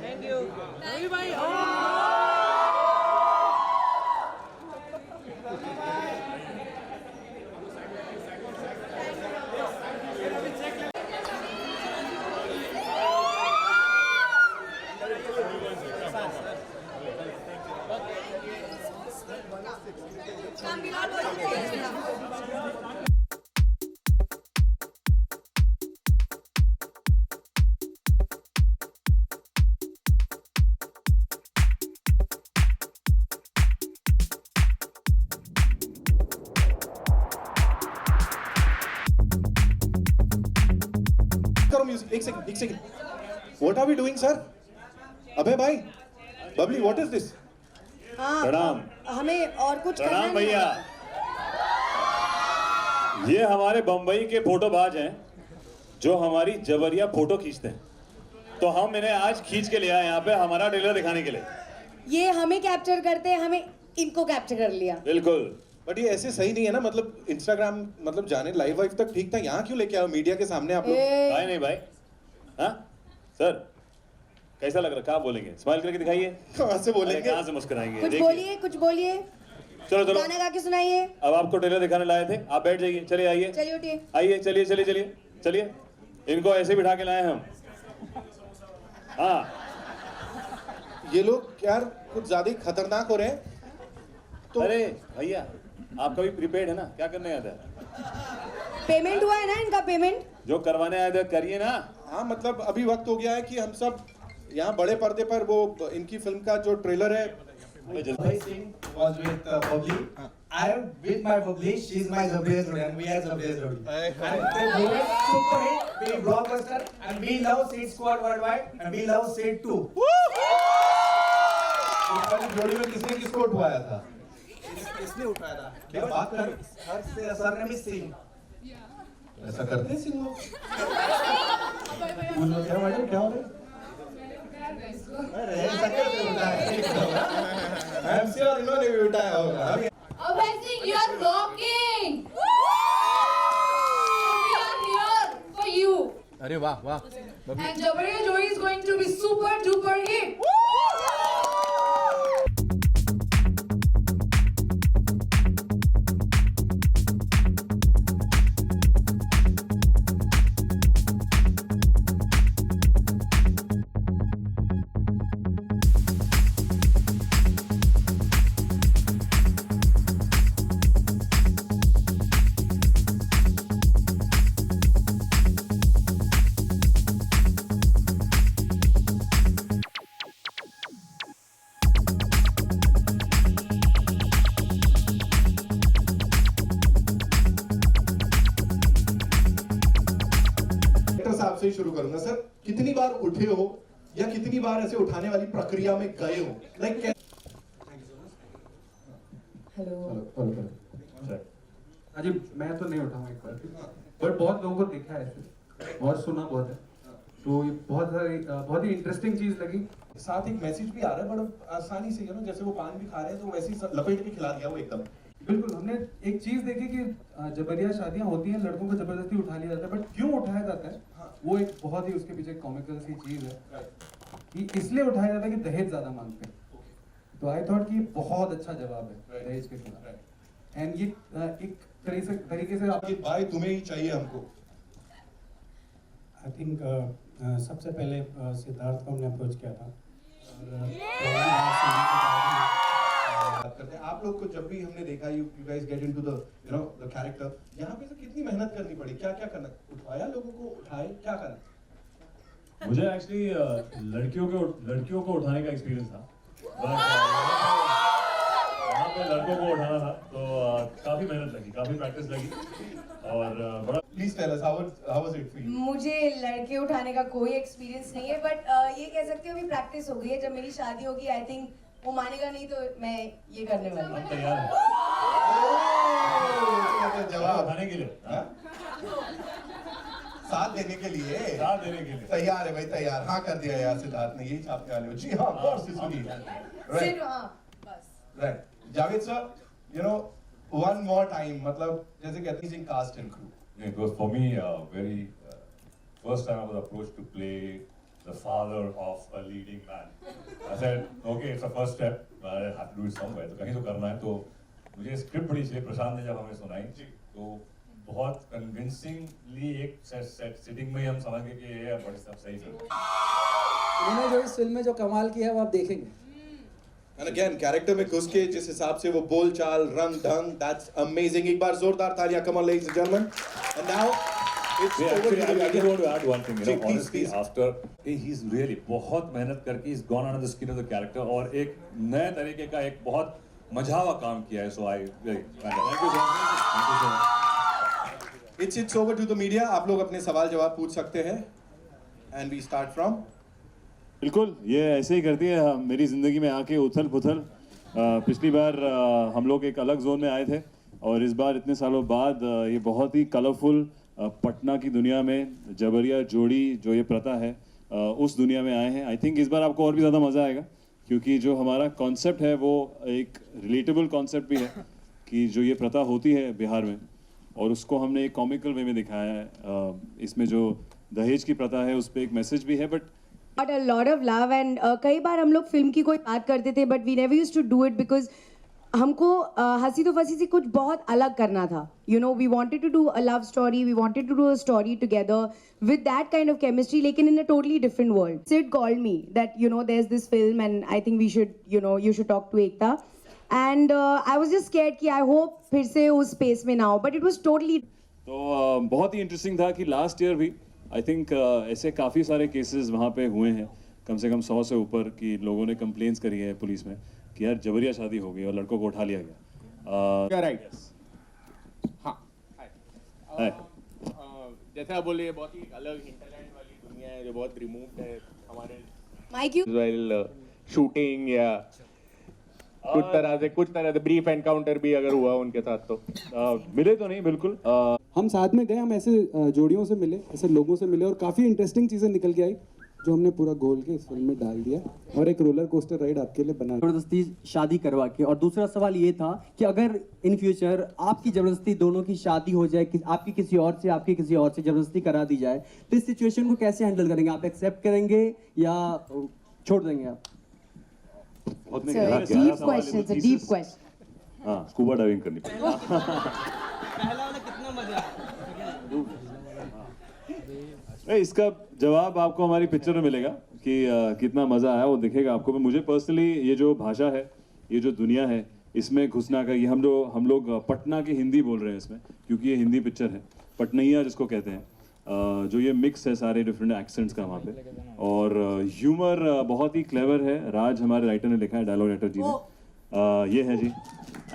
Thank you भाई। करो music, एक second. What are we doing sir? अबे भाई, बबली, व्हाट इज दिस? प्रणाम। हमें और कुछ करना प्रणाम नहीं भैया। ये हमारे बम्बई के फोटोबाज हैं जो हमारी जबरिया फोटो खींचते हैं, तो हम इन्हें आज खींच के ले आए यहाँ पे हमारा ट्रेलर दिखाने के लिए। ये हमें कैप्चर करते हैं, हमें इनको कैप्चर कर लिया। बिल्कुल। बट ये ऐसे सही नहीं है ना, मतलब इंस्टाग्राम मतलब जाने लाइव वाइव तक ठीक था, यहाँ क्यों लेके आओ मीडिया के सामने आप लोग? भाई नहीं भाई, हाँ सर कैसा लग रहा है? क्या बोलेंगे? स्माइल करके दिखाइए। कहाँ से बोलेंगे? कहाँ से मुस्कुराएंगे? कुछ देखिए। बोलिए, कुछ बोलिए, चलो चलो, गाना गा के सुनाइए। अब आपको ट्रेलर दिखाने लाए थे, आप बैठ जाइए। चलिए आइए, चलिए उठिए। आइए, चलिए चलिए चलिए चलिए। इनको ऐसे बिठा के लाए हम। हाँ, ये लोग यार कुछ ज्यादा ही खतरनाक हो रहे हैं। तो अरे भैया आपका भी प्रीपेड है ना, क्या करने आया था? पेमेंट हुआ है ना इनका? पेमेंट जो करवाने आए थे करिए ना। हाँ, मतलब अभी वक्त हो गया है कि हम सब यहाँ बड़े पर्दे पर वो इनकी फिल्म का जो ट्रेलर है। Abhay Singh was with Bubbly. I am with my Bubbly. She is my Zabriya Jodi, and we are Zabriya Jodi. And the movie super hit, big blockbuster, and we love Seed Squad worldwide, and we love Seed 2. इस वाली जोड़ी में किसने किसको उठवाया था? इसने उठाया था। क्या बात कर? सर ने भी सिंह। ऐसा करते हैं सिंह लोग? क्या मैडम, क्या हो रहा है? ऐसा कैसे उठाया? आई एम श्योर इन्होंने भी उठाया होगा। Abhay Singh, you are rocking! We are here for you. अरे वाह वाह। And Jabariya Jodi is going to be super duper hit. साहब से ही शुरू करूंगा सर। कितनी बार उठे हो या कितनी बार ऐसे उठाने वाली प्रक्रिया में गए हो? Like hello. अजी मैं तो नहीं उठाऊंगा एक बार, बट बहुत लोगों को देखा है ऐसे और सुना बहुत है, तो ये बहुत ही इंटरेस्टिंग चीज लगी। साथ एक मैसेज भी आ रहा है बड़ा आसानी से, जैसे वो पान भी खा रहे हैं तो वैसे ही लपेट के खिला दिया वो एकदम। बिल्कुल, हमने एक चीज देखी कि जबरिया शादियां होती हैं, लड़कों को जबरदस्ती उठा लिया जाता है, बट क्यों उठाया जाता है? हाँ, वो एक बहुत ही उसके पीछे कॉमिकल सी चीज है कि इसलिए उठाया जाता है कि दहेज ज्यादा मांगते हैं। तो आई थॉट कि बहुत अच्छा जवाब है दहेज के खिलाफ। एंड ये एक तरीके से आप भाई तुम्हें ही चाहिए हमको। आई थिंक सबसे पहले सिद्धार्थ को हमने अप्रोच किया था बात करते हैं। आप लोग को जब भी हमने देखा you guys get into the you know the character, यहाँ पे से कितनी मेहनत करनी पड़ी? क्या क्या करना? उठाया लोगों को, उठाए क्या करना? मुझे एक्चुअली लड़कियों को उठाने का एक्सपीरियंस था, यहाँ पे लड़कों को उठाना था, तो काफी मेहनत लगी, काफी प्रैक्टिस लगी और बड़ा। Please tell us how was it for you? मुझे लड़के उठाने का कोई एक्सपीरियंस नहीं है, बट ये कह सकती हूँ अभी प्रैक्टिस हो गई है। जब मेरी शादी होगी आई थिंक वो मानेगा नहीं, तो मैं ये करने वाली हूँ। तैयार है जवाब उठाने के लिए, साथ देने के लिए तैयार है भाई, तैयार। हाँ कर दिया यार सिद्धार्थ ने, यही छापने वाले हो। जी हाँ, कोर्स से सुनिए। सिर्फ हाँ बस। Right, Javed sir, you know one more time, मतलब जैसे कहते हैं cast and crew. It was for me very first time I was approached to play the father of a leading man. I said, okay, it's a first step, but I have to do it somewhere. तो कहीं तो करना है. तो मुझे script बड़ी इसलिए प्रशांत ने जब हमें सुनाई तो बहुत कन्विंसिंगली एक सिटिंग में हम समझ गए कि ये बड़ी सब सही फिल्म. उन्होंने जो इस फिल्म में जो कमाल किया है वो आप देखेंगे. And again, कैरेक्टर में घुस के जिस हिसाब से वो बोल चाल रंग ढंग, that's amazing. एक बार जोरदार तालियां, come on ladies and gentlemen. And now it's Yeah, over actually, to I the just want to add one thing. You know, Please, honestly, please. after he's really बहुत मेहनत करके he's gone under the skin of the character और एक नए तरीके का एक बहुत मझावा काम किया है. So I really thank you so much. Thank you so much. It's over to the media. आप लोग अपने सवाल जवाब पूछ सकते हैं. And we start from. बिल्कुल, ये ऐसे ही करती है मेरी ज़िंदगी में आके उथल पुथल. पिछली बार हम लोग एक अलग जोन में आए थे और इस बार इतने सालों बाद ये बहुत ही कलरफुल पटना की दुनिया में जबरिया जोड़ी जो ये प्रथा है उस दुनिया में आए हैं. आई थिंक इस बार आपको और भी ज़्यादा मज़ा आएगा क्योंकि जो हमारा कॉन्सेप्ट है वो एक रिलेटेबल कॉन्सेप्ट भी है कि जो ये प्रथा होती है बिहार में और उसको हमने एक कॉमिकल वे में दिखाया है. इसमें जो दहेज की प्रथा है उस पर एक मैसेज भी है but Got a lot of love and कई बार हम लोग फिल्म की कोई बात करते थे but we never used to do it because हमको हंसी तो फंसी से कुछ बहुत अलग करना था. You know, we wanted to do a love story, we wanted to do a story together with that kind of chemistry लेकिन in a totally different world. Sid called me that you know there's this film and I think we should you should talk to Ekta and I was just scared कि I hope फिर से उस space में ना हो but it was totally. तो बहुत ही interesting था कि लास्ट ईयर भी आई थिंक ऐसे काफ़ी सारे केसेस वहाँ पे हुए हैं कम से कम 100 से ऊपर कि लोगों ने कंप्लेंट्स करी है पुलिस में कि यार जबरिया शादी हो गई और लड़कों को उठा लिया गया. राइट. हाँ. है. जैसे आप बोले बहुत ही अलग हिंटरलैंड वाली दुनिया है जो बहुत रिमूव्ड है हमारे Mike, you. वेल शूटिंग या कुछ तरह से ब्रीफ एनकाउंटर भी अगर हुआ उनके साथ तो मिले तो नहीं बिल्कुल. हम साथ में गए, हम ऐसे जोड़ियों से मिले, ऐसे लोगों से मिले और काफ़ी इंटरेस्टिंग चीज़ें निकल के आई जो हमने पूरा घोल के इस फिल्म में डाल दिया और एक रोलर कोस्टर राइड आपके लिए बना. जबरदस्ती शादी करवा के. और दूसरा सवाल ये था कि अगर इन फ्यूचर आपकी जबरदस्ती दोनों की शादी हो जाए आपकी किसी और से आपकी किसी और से जबरदस्ती करा दी जाए तो इस सिचुएशन को कैसे हैंडल करेंगे? आप एक्सेप्ट करेंगे या छोड़ देंगे आप? It's a deep question. It's a deep question. हाँ, स्कूबा डाइविंग करनी पड़ेगी. इसका जवाब आपको हमारी पिक्चर में मिलेगा कि कितना मज़ा आया वो दिखेगा आपको. मुझे पर्सनली ये जो भाषा है ये जो दुनिया है इसमें घुसना का ये हम लोग पटना की हिंदी बोल रहे हैं इसमें क्योंकि ये हिंदी पिक्चर है. पटनैया जिसको कहते हैं जो ये मिक्स है सारे डिफरेंट एक्सेंट्स का वहाँ पे और ह्यूमर बहुत ही क्लेवर है. राज हमारे राइटर ने लिखा है, डायलॉग राइटर जी ने. ये है जी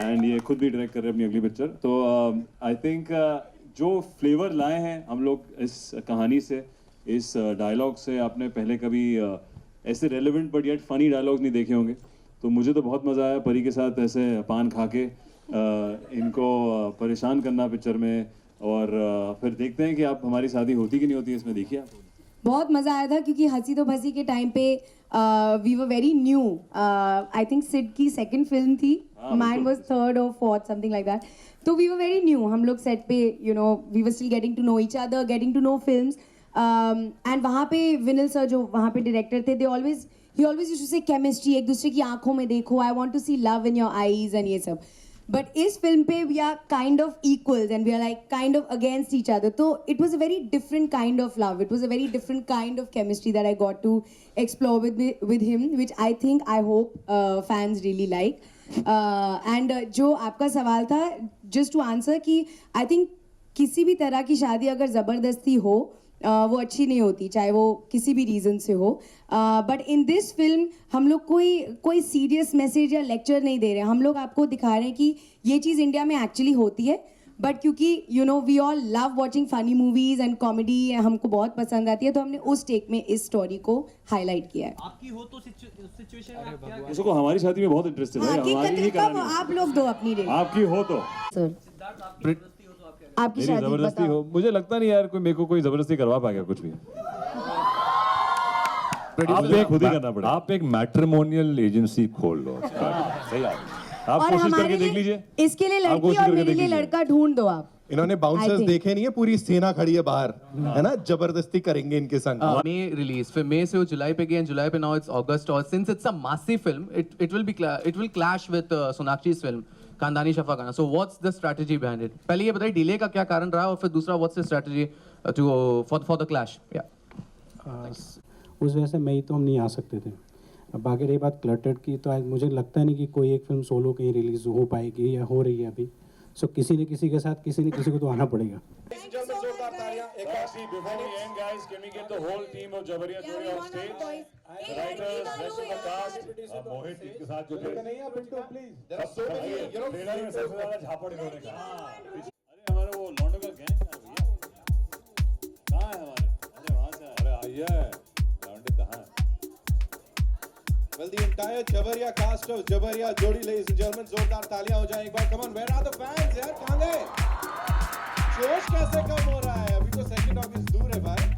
एंड ये खुद भी डायरेक्ट कर रहे हैं अपनी अगली पिक्चर. तो आई थिंक जो फ्लेवर लाए हैं हम लोग इस कहानी से इस डायलॉग से आपने पहले कभी ऐसे relevant but yet funny dialogues नहीं देखे होंगे. तो मुझे तो बहुत मज़ा आया परी के साथ ऐसे पान खा के इनको परेशान करना पिक्चर में और फिर देखते हैं कि आप हमारी शादी होती कि नहीं होती इसमें. देखिए आप. बहुत मज़ा आया था क्योंकि हंसी तो फंसी के टाइम पे we were very new. I think Sid की सेकंड फिल्म थी, माइन वाज थर्ड और फोर्थ समथिंग लाइक दैट. तो वी वर वेरी न्यू. हम लोग सेट पे we were still getting to know each other, getting to know films. And वहाँ पे विनिल sir जो वहाँ पे डायरेक्टर थे he always used to say chemistry, एक दूसरे की आंखों में देखो, I want to see love in your eyes and ये सब. But इस फिल्म पे we are kind of equals and we are like kind of against each other. So it was a very different kind of love. It was a very different kind of chemistry that I got to explore with him, which I think I hope fans really like. And जो आपका सवाल था, just to answer कि I think किसी भी तरह की शादी अगर ज़बरदस्ती हो वो अच्छी नहीं होती, चाहे वो किसी भी रीज़न से हो. बट इन दिस फिल्म हम लोग कोई सीरियस मैसेज या लेक्चर नहीं दे रहे हैं. हम लोग आपको दिखा रहे हैं कि ये चीज़ इंडिया में एक्चुअली होती है. बट क्योंकि we all love watching funny movies and comedy, हमको बहुत पसंद आती है, तो हमने उस टेक में इस स्टोरी को हाईलाइट किया है. आपकी हो तो सिचुएशन में आप क्या उसको हमारी शादी में बहुत इंटरेस्ट है. हमारी नहीं करानी. आप लोग दो अपनी रेट. आपकी हो तो सर आपकी मेरी शादी जबरदस्ती बताओ. हो, मुझे लगता नहीं यार मेरे को कोई जबरदस्ती करवा पाएगा कुछ भी. आप खुद ही करना पड़ेगा. आप एक मैट्रिमोनियल एजेंसी खोल लो. सही आप और कोशिश हमारे करके देख लीजिए. इसके लिए आप लड़की कोशिश और करके मेरे देख लिए लीजिए. लड़का ढूंढ दो आप. इन्होंने बाउंसर्स think. देखे नहीं है, पूरी सेना खड़ी है बाहर, है ना, जबरदस्ती करेंगे इनके संग। May release. फिर May से वो जुलाई पे गए, and जुलाई पे now it's August. और since it's a massive film, it will clash with Sonakchi's film, खानदानी शफा खाना. So what's the strategy behind it? पहले ये बताइए डिले का क्या कारण रहा और फिर दूसरा what's the strategy for the clash? Yeah. उस वजह से मई तो हम नहीं आ सकते थे। अब बाकी रही बात क्लटर्ड की, तो आज मुझे लगता नहीं कि कोई एक फिल्म सोलो कहीं रिलीज हो पाएगी या हो रही है अभी। सो किसी न किसी के साथ किसी न किसी को तो आना पड़ेगा। Actually, before we end, guys, can we get the whole team of Jabariya Jodi on stage? The writers, rest of the cast, मोहित इनके साथ जो थे You know, ट्रेलर में सबसे ज्यादा झापड़ इन्होंने कहा। अरे हमारा वो लॉन्डो का गैंग है भैया, कहाँ है हमारे? अरे वहाँ से, अरे आइए, लॉन्डो कहाँ है? Well, the entire Jabariya cast of Jabariya Jodi, ladies and gentlemen, जोरदार तालियां हो जाएं एक बार। Come on, where are the fans यार? कहाँ गए? जोश कैसे कम हो रहा है? अभी तो 2 अगस्त दूर है भाई।